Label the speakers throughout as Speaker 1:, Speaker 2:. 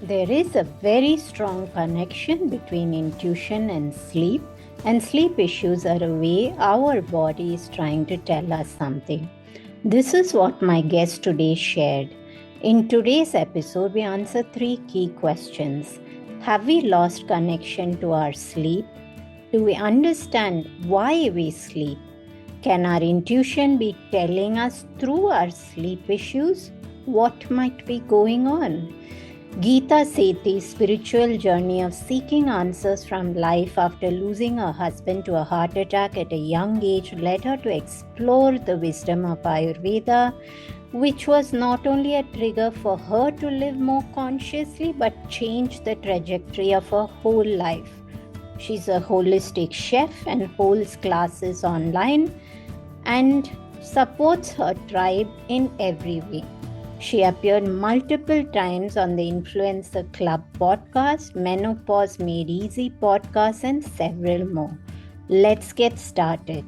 Speaker 1: There is a very strong connection between intuition and sleep issues are a way our body is trying to tell us something. This is what my guest today shared. In today's episode, we answer three key questions. Have we lost connection to our sleep? Do we understand why we sleep? Can our intuition be telling us through our sleep issues what might be going on? Geeta Sethi's spiritual journey of seeking answers from life after losing her husband to a heart attack at a young age led her to explore the wisdom of Ayurveda, which was not only a trigger for her to live more consciously but change the trajectory of her whole life. She's a holistic chef and holds classes online and supports her tribe in every way. She appeared multiple times on the Influencer Club podcast, Menopause Made Easy podcast, and several more. Let's get started.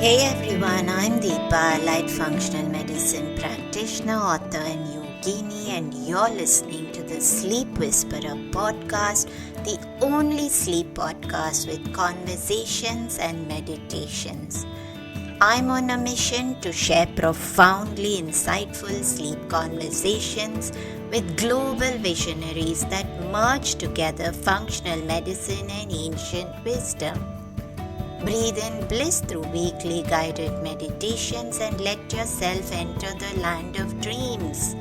Speaker 2: Hey everyone, I'm Deepa, light functional medicine practitioner, author and yogini, and you're listening to the Sleep Whisperer podcast, the only sleep podcast with conversations and meditations. I'm on a mission to share profoundly insightful sleep conversations with global visionaries that merge together functional medicine and ancient wisdom. Breathe in bliss through weekly guided meditations and let yourself enter the land of dreams.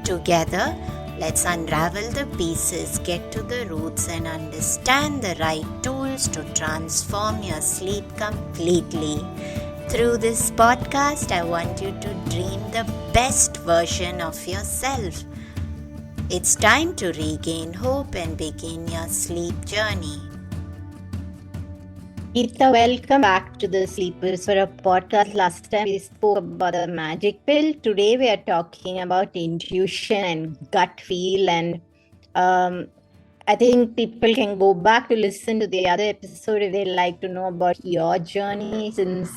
Speaker 2: Together, let's unravel the pieces, get to the roots, and understand the right tools to transform your sleep completely. Through this podcast, I want you to dream the best version of yourself. It's time to regain hope and begin your sleep journey.
Speaker 1: Geeta, welcome back to the Sleep Whisperer podcast. Last time we spoke about the magic pill. Today we are talking about intuition and gut feel. And I think people can go back to listen to the other episode if they'd like to know about your journey. Since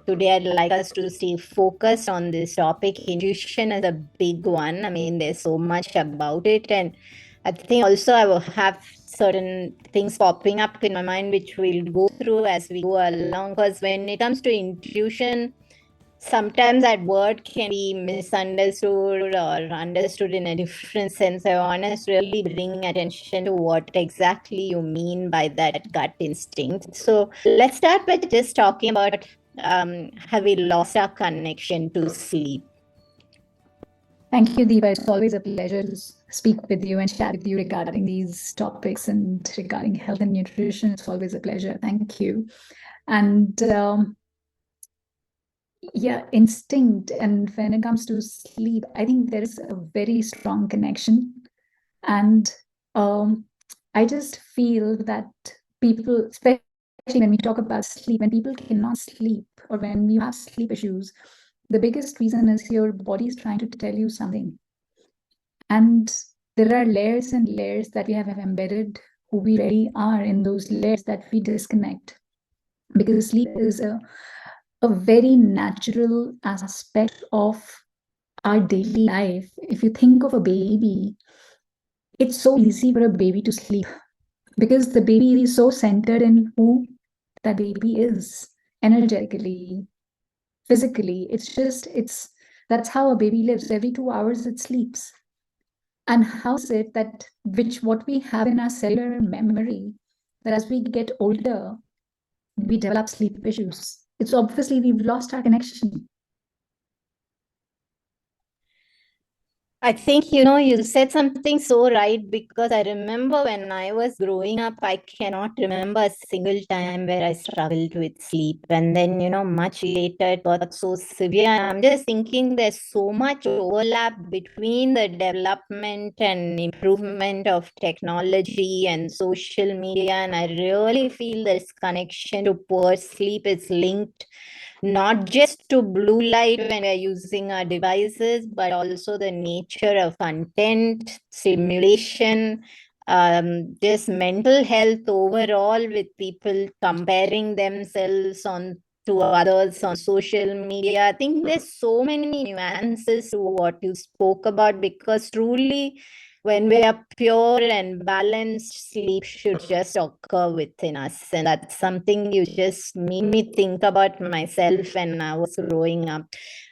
Speaker 1: today I'd like us to stay focused on this topic. Intuition is a big one. I mean, there's so much about it. And I think also I will have certain things popping up in my mind which we'll go through as we go along, because when it comes to intuition, sometimes that word can be misunderstood or understood in a different sense. I want us to really bring attention to what exactly you mean by that gut instinct. So let's start by just talking about have we lost our connection to sleep?
Speaker 3: Thank you, Deepa. It's always a pleasure to speak with you and chat with you regarding these topics and regarding health and nutrition. It's always a pleasure. Thank you. And instinct. And when it comes to sleep, I think there is a very strong connection. And I just feel that people, especially when we talk about sleep, when people cannot sleep or when you have sleep issues, the biggest reason is your body is trying to tell you something. And there are layers and layers that we have embedded who we really are in those layers that we disconnect. Because sleep is a very natural aspect of our daily life. If you think of a baby, it's so easy for a baby to sleep because the baby is so centered in who that baby is energetically, physically. That's how a baby lives. Every 2 hours it sleeps. And how is it that what we have in our cellular memory, that as we get older, we develop sleep issues? It's obviously we've lost our connection.
Speaker 1: I think, you said something so right, because I remember when I was growing up, I cannot remember a single time where I struggled with sleep. And then, much later it got so severe. I'm just thinking there's so much overlap between the development and improvement of technology and social media. And I really feel this connection to poor sleep is linked not just to blue light when we're using our devices, but also the nature of content, stimulation, just mental health overall, with people comparing themselves on to others on social media. I think there's so many nuances to what you spoke about, because truly, when we are pure and balanced, sleep should just occur within us. And that's something you just made me think about myself when I was growing up.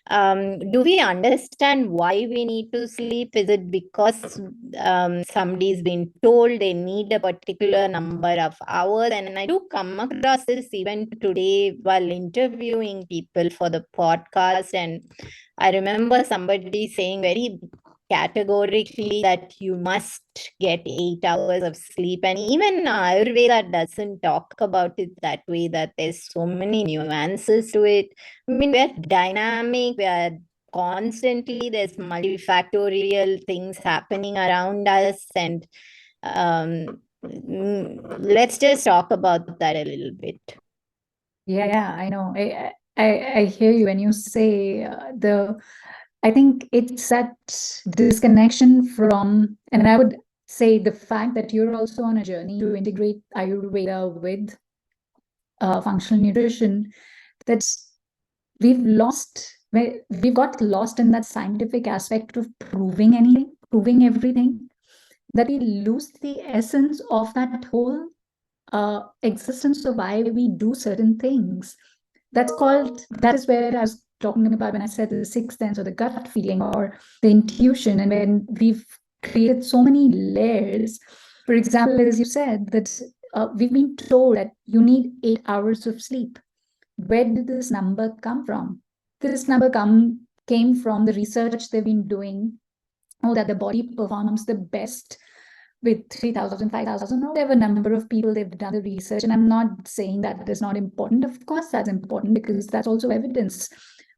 Speaker 1: Do we understand why we need to sleep? Is it because somebody's been told they need a particular number of hours? And I do come across this even today while interviewing people for the podcast. And I remember somebody saying very categorically that you must get 8 hours of sleep. And even Ayurveda doesn't talk about it that way, that there's so many nuances to it. I mean, we're dynamic, we're constantly, there's multifactorial things happening around us. And let's just talk about that a little bit.
Speaker 3: Yeah, I know. I hear you when you say I think it's that disconnection from, and I would say the fact that you're also on a journey to integrate Ayurveda with functional nutrition, that we've got lost in that scientific aspect of proving everything, that we lose the essence of that whole existence of why we do certain things. That is where I was talking about when I said the sixth sense or the gut feeling or the intuition, and when we've created so many layers. For example, as you said, that we've been told that you need 8 hours of sleep. Where did this number come from? This number came from the research they've been doing, that the body performs the best with 3,000, 5,000, or whatever number of people they've done the research. And I'm not saying that is not important. Of course, that's important because that's also evidence.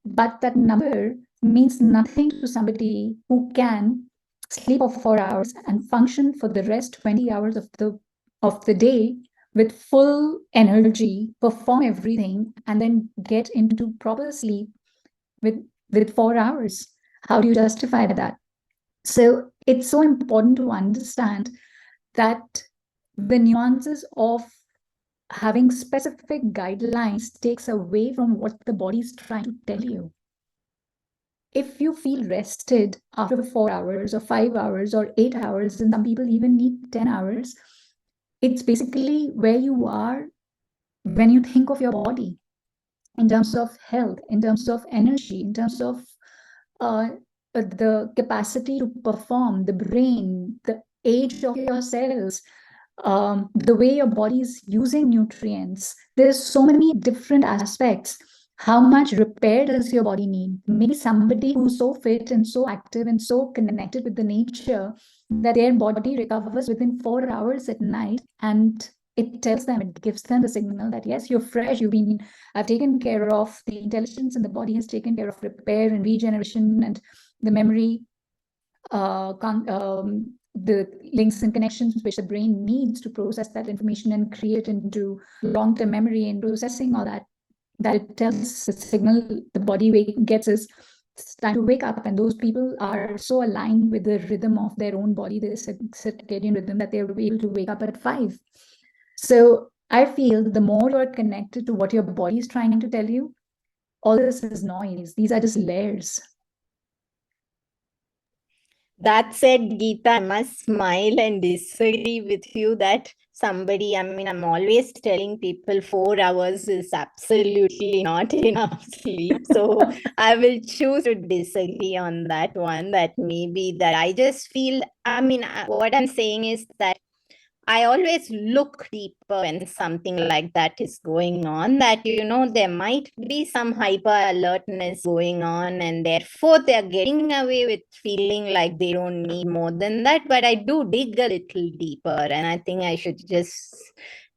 Speaker 3: But that number means nothing to somebody who can sleep for 4 hours and function for the rest 20 hours of the day with full energy, perform everything, and then get into proper sleep with 4 hours. How do you justify that? So it's so important to understand that the nuances of having specific guidelines takes away from what the body is trying to tell you. If you feel rested after 4 hours or 5 hours or 8 hours, and some people even need 10 hours, it's basically where you are when you think of your body in terms of health, in terms of energy, in terms of the capacity to perform, the brain, the age of your cells, the way your body is using nutrients. There's so many different aspects. How much repair does your body need? Maybe somebody who's so fit and so active and so connected with the nature that their body recovers within 4 hours at night, and it tells them, it gives them the signal that yes, you're fresh, I've taken care of the intelligence, and the body has taken care of repair and regeneration and the memory, the links and connections which the brain needs to process that information and create into long-term memory and processing all that it tells the signal the body gets is it's time to wake up. And those people are so aligned with the rhythm of their own body, the circadian rhythm, that they're able to wake up at 5. So I feel the more you're connected to what your body is trying to tell you, all this is noise. These are just layers.
Speaker 1: That said, Geeta, I must smile and disagree with you that somebody, I mean, I'm always telling people 4 hours is absolutely not enough sleep. So I will choose to disagree on that one, that maybe that I just feel, I mean, what I'm saying is that I always look deeper when something like that is going on, that, there might be some hyper alertness going on, and therefore they're getting away with feeling like they don't need more than that. But I do dig a little deeper, and I think I should just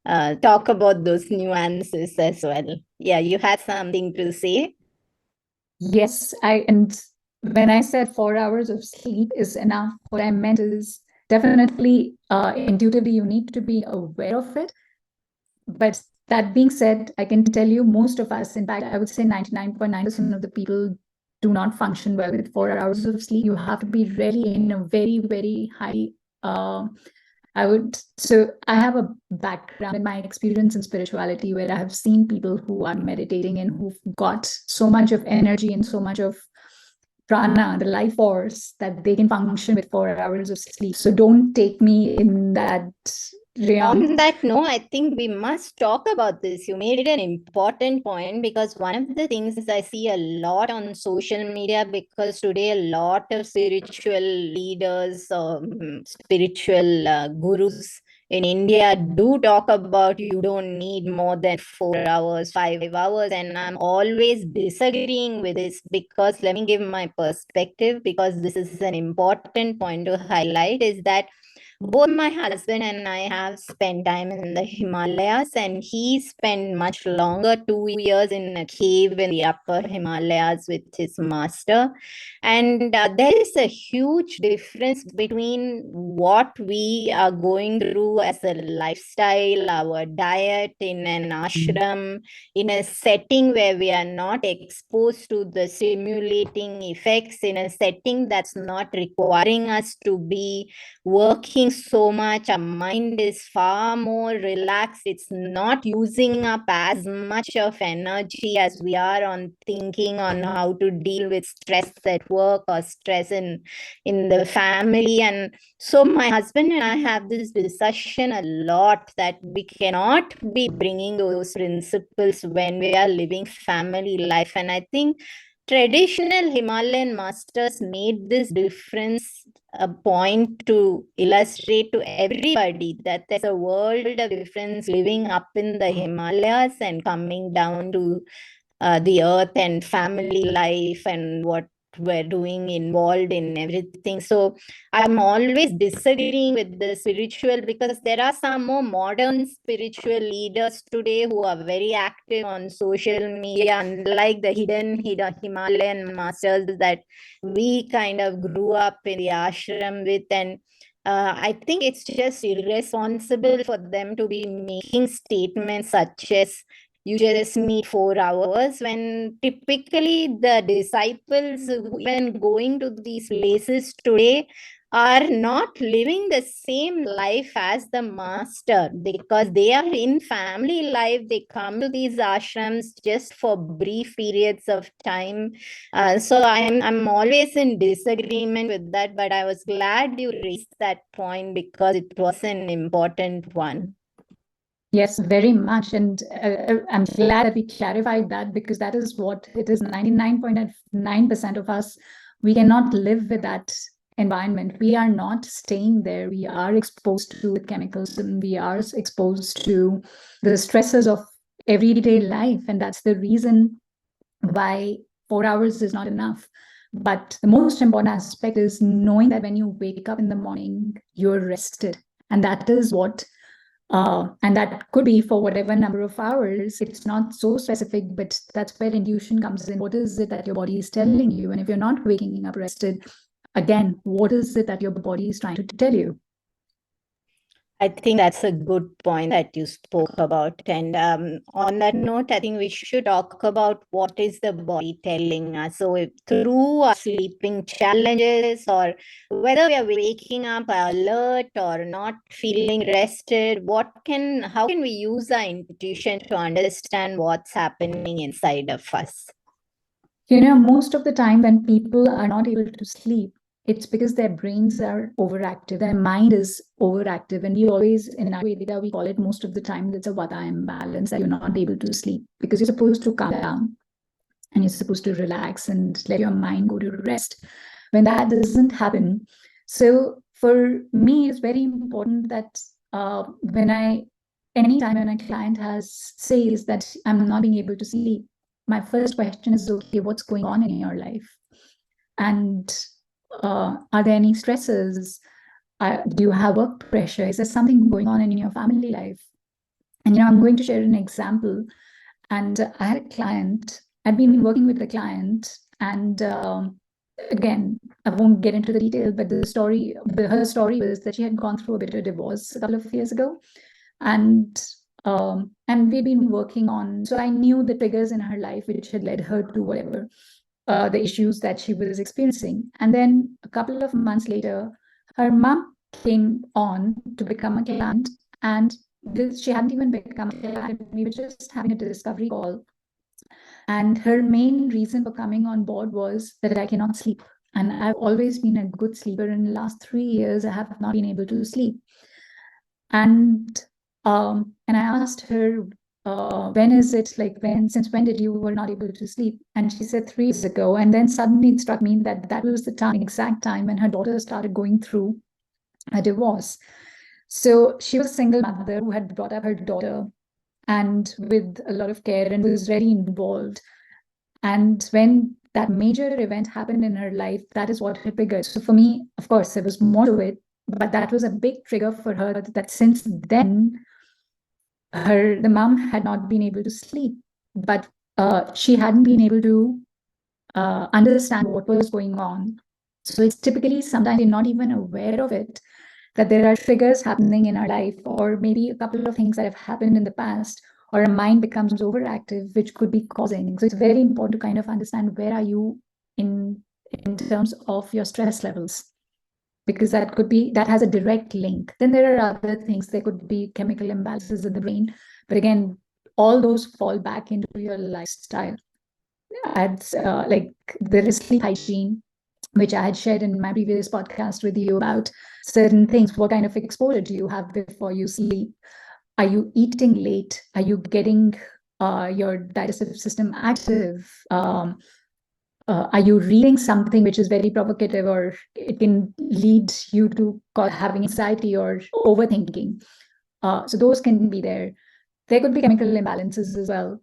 Speaker 1: talk about those nuances as well. Yeah, you had something to say?
Speaker 3: Yes, and when I said 4 hours of sleep is enough, what I meant is definitely intuitively you need to be aware of it. But that being said, I can tell you most of us, in fact, I would say 99.9% of the people do not function well with 4 hours of sleep. You have to be really in a very, very high So I have a background in my experience in spirituality where I have seen people who are meditating and who've got so much of energy and so much of prana, the life force, that they can function with 4 hours of sleep. So don't take me in that realm.
Speaker 1: On that note, I think we must talk about this. You made an important point, because one of the things I see a lot on social media, because today a lot of spiritual leaders, spiritual gurus in India do talk about you don't need more than 4 hours, 5 hours. And I'm always disagreeing with this, because let me give my perspective, because this is an important point to highlight, is that both my husband and I have spent time in the Himalayas, and he spent much longer, 2 years, in a cave in the upper Himalayas with his master. And there is a huge difference between what we are going through as a lifestyle, our diet in an ashram, in a setting where we are not exposed to the stimulating effects, in a setting that's not requiring us to be working so much. Our mind is far more relaxed. It's not using up as much of energy as we are on thinking on how to deal with stress at work or stress in the family. And so my husband and I have this discussion a lot, that we cannot be bringing those principles when we are living family life. And I think traditional Himalayan masters made this difference a point to illustrate to everybody that there's a world of difference living up in the Himalayas and coming down to the earth and family life and what we're doing involved in everything. So I'm always disagreeing with the spiritual, because there are some more modern spiritual leaders today who are very active on social media, unlike the hidden Himalayan masters that we kind of grew up in the ashram with. And I think it's just irresponsible for them to be making statements such as you just need 4 hours, when typically the disciples who even going to these places today are not living the same life as the master, because they are in family life. They come to these ashrams just for brief periods of time. So I'm always in disagreement with that, but I was glad you raised that point, because it was an important one.
Speaker 3: Yes, very much. And I'm glad that we clarified that, because that is what it is. 99.9% of us, we cannot live with that environment. We are not staying there. We are exposed to chemicals, and we are exposed to the stresses of everyday life. And that's the reason why 4 hours is not enough. But the most important aspect is knowing that when you wake up in the morning, you're rested. And that is what and that could be for whatever number of hours. It's not so specific, but that's where intuition comes in. What is it that your body is telling you? And if you're not waking up rested, again, what is it that your body is trying to tell you?
Speaker 1: I think that's a good point that you spoke about. And on that note, I think we should talk about what is the body telling us. So if through our sleeping challenges, or whether we are waking up alert or not feeling rested, how can we use our intuition to understand what's happening inside of us?
Speaker 3: Most of the time when people are not able to sleep, it's because their brains are overactive, their mind is overactive. And we always, in Ayurveda, we call it most of the time, it's a vata imbalance, that you're not able to sleep because you're supposed to calm down and you're supposed to relax and let your mind go to rest. When that doesn't happen, so for me, it's very important that anytime when a client says that I'm not being able to sleep, my first question is, okay, what's going on in your life? And are there any stresses? Do you have work pressure? Is there something going on in your family life? And I'm going to share an example. And I had a client. I've been working with the client, and again, I won't get into the detail, but her story was that she had gone through a bit of a divorce a couple of years ago, and we'd been working on. So I knew the triggers in her life which had led her to whatever the issues that she was experiencing. And then a couple of months later, her mom came on to become a client, and she hadn't even become a client. We were just having a discovery call. And her main reason for coming on board was that I cannot sleep. And I've always been a good sleeper. In the last 3 years, I have not been able to sleep. And I asked her, when is it, like, since when did you were not able to sleep? And she said 3 years ago. And then suddenly it struck me that that was the exact time when her daughter started going through a divorce. So she was a single mother who had brought up her daughter and with a lot of care and was very involved. And when that major event happened in her life, that is what it triggered. So for me, of course, there was more to it, but that was a big trigger for her, that since then, the mom had not been able to sleep, but she hadn't been able to understand what was going on. So it's typically sometimes we're not even aware of it, that there are triggers happening in our life, or maybe a couple of things that have happened in the past, or a mind becomes overactive, which could be causing. So it's very important to kind of understand where are you in terms of your stress levels, because that has a direct link. Then there are other things. There could be chemical imbalances in the brain, but again, all those fall back into your lifestyle. It's like there is sleep hygiene, which I had shared in my previous podcast with you about certain things. What kind of exposure do you have before you sleep? Are you eating late? Are you getting your digestive system active? Are you reading something which is very provocative, or it can lead you to having anxiety or overthinking? So those can be there. There could be chemical imbalances as well,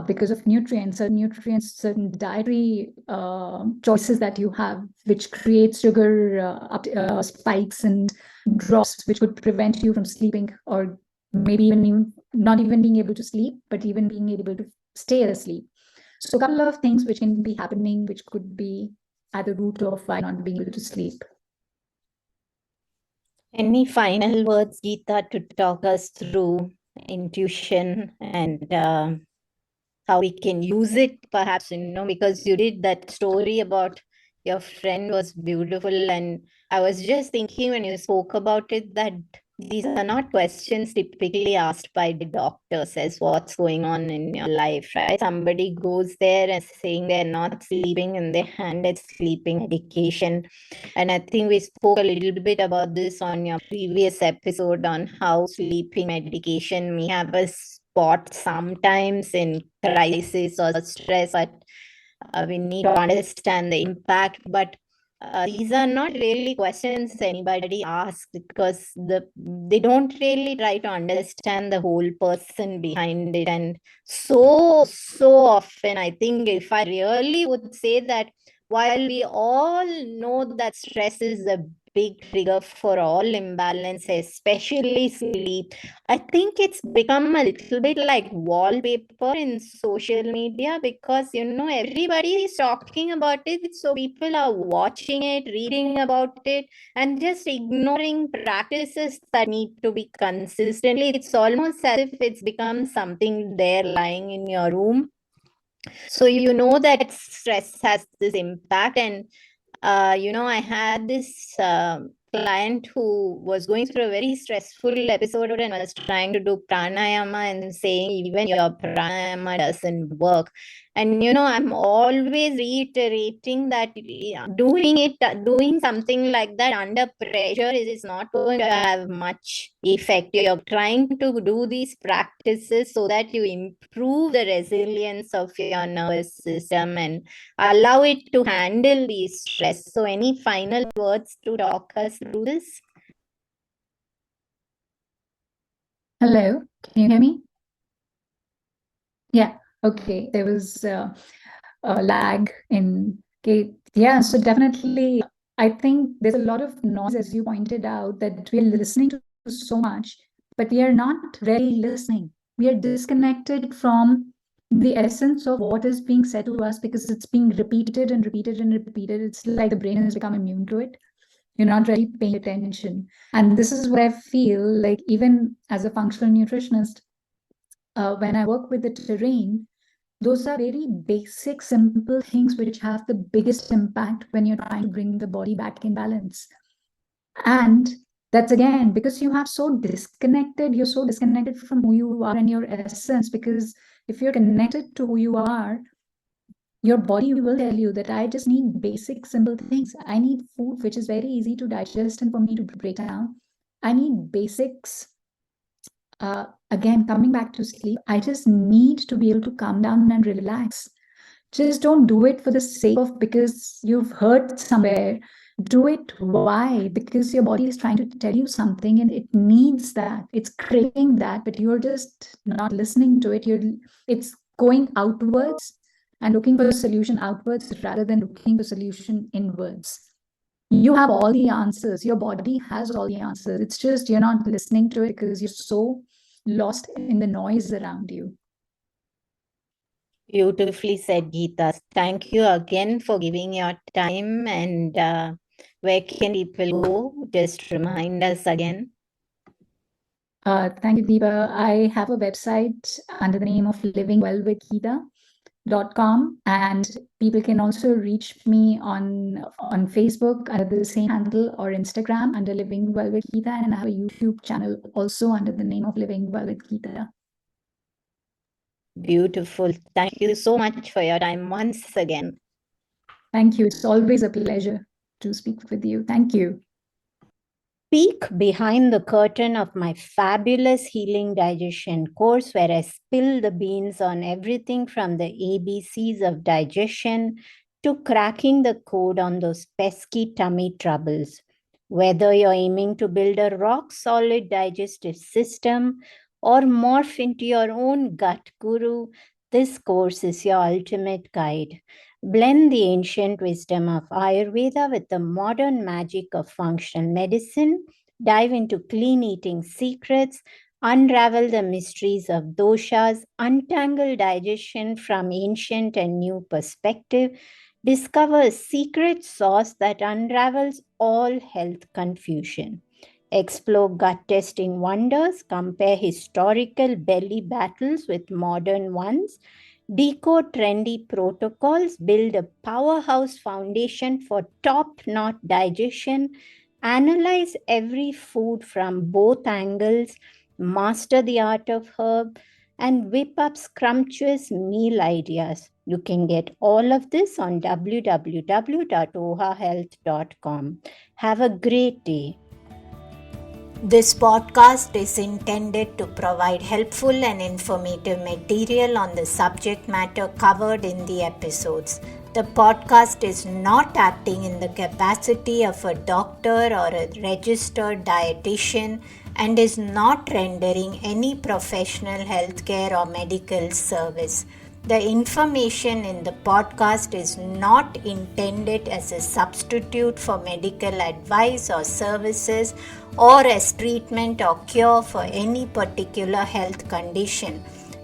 Speaker 3: because of certain dietary choices that you have, which creates sugar spikes and drops, which could prevent you from sleeping, or maybe even not even being able to sleep, but even being able to stay asleep. So a couple of things which can be happening, which could be at the root of why not being able to sleep.
Speaker 1: Any final words, Geeta, to talk us through intuition and how we can use it, perhaps, because you did that story about your friend was beautiful. And I was just thinking when you spoke about it that these are not questions typically asked by the doctors as what's going on in your life, right? Somebody goes there and saying they're not sleeping and they handed sleeping medication. And I think we spoke a little bit about this on your previous episode on how sleeping medication may have a spot sometimes in crisis or stress, but we need to understand the impact. But these are not really questions anybody asks, because they don't really try to understand the whole person behind it. And so often, I think if I really would say that while we all know that stress is a big trigger for all imbalance, especially sleep, I think it's become a little bit like wallpaper in social media, because everybody is talking about it. So people are watching it, reading about it, and just ignoring practices that need to be consistently. It's almost as if it's become something there lying in your room. So that stress has this impact. And I had this client who was going through a very stressful episode and was trying to do pranayama and saying even your pranayama doesn't work. And I'm always reiterating that doing something like that under pressure is not going to have much effect. You're trying to do these practices so that you improve the resilience of your nervous system and allow it to handle these stress. So any final words to talk us through this?
Speaker 3: Hello, can you hear me? Yeah, okay. There was a lag in. Okay, yeah, so definitely, I think there's a lot of noise, as you pointed out, that we're listening to so much, but we are not really listening. We are disconnected from the essence of what is being said to us, because it's being repeated and repeated and repeated. It's like the brain has become immune to it. You're not really paying attention. And this is what I feel like, even as a functional nutritionist, when I work with the terrain, those are very basic, simple things which have the biggest impact when you're trying to bring the body back in balance. And that's again because you're so disconnected from who you are and your essence. Because if you're connected to who you are, your body will tell you that I just need basic, simple things. I need food which is very easy to digest and for me to break down. I need basics. Again, coming back to sleep, I just need to be able to calm down and relax. Just don't do it for the sake of because you've heard somewhere. Do it why? Because your body is trying to tell you something and it needs that. It's craving that, but you're just not listening to it. It's going outwards and looking for a solution outwards rather than looking for solution inwards. You have all the answers. Your body has all the answers. It's just you're not listening to it because you're so lost in the noise around you.
Speaker 1: Beautifully said, Geeta. Thank you again for giving your time. And where can people go? Just remind us again.
Speaker 3: Thank you, Deepa. I have a website under the name of livingwellwithgeeta.com, and people can also reach me on Facebook under the same handle or Instagram under Living Well with Geeta, and I have a YouTube channel also under the name of Living Well with Geeta.
Speaker 1: Beautiful. Thank you so much for your time once again.
Speaker 3: Thank you. It's always a pleasure to speak with you. Thank you.
Speaker 1: Peek behind the curtain of my fabulous healing digestion course, where I spill the beans on everything from the ABCs of digestion to cracking the code on those pesky tummy troubles. Whether you're aiming to build a rock solid digestive system or morph into your own gut guru, this course is your ultimate guide. Blend the ancient wisdom of Ayurveda with the modern magic of functional medicine, dive into clean eating secrets, unravel the mysteries of doshas, untangle digestion from ancient and new perspective, discover a secret sauce that unravels all health confusion. Explore gut testing wonders, compare historical belly battles with modern ones, decode trendy protocols, build a powerhouse foundation for top-notch digestion, analyze every food from both angles, master the art of herb, and whip up scrumptious meal ideas. You can get all of this on www.ohahealth.com. Have a great day.
Speaker 2: This podcast is intended to provide helpful and informative material on the subject matter covered in the episodes. The podcast is not acting in the capacity of a doctor or a registered dietitian and is not rendering any professional healthcare or medical service. The information in the podcast is not intended as a substitute for medical advice or services or as treatment or cure for any particular health condition.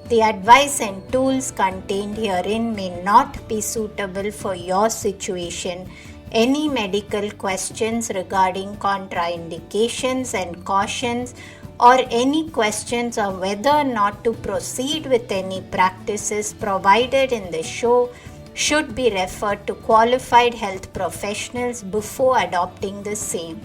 Speaker 2: The advice and tools contained herein may not be suitable for your situation. Any medical questions regarding contraindications and cautions or any questions on whether or not to proceed with any practices provided in the show should be referred to qualified health professionals before adopting the same.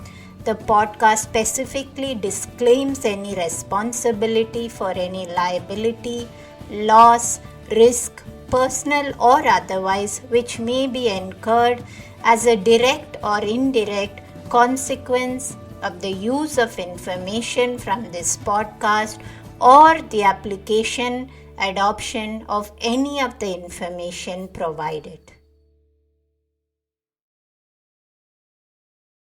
Speaker 2: The podcast specifically disclaims any responsibility for any liability, loss, risk, personal or otherwise, which may be incurred as a direct or indirect consequence of the use of information from this podcast or the application, adoption of any of the information provided.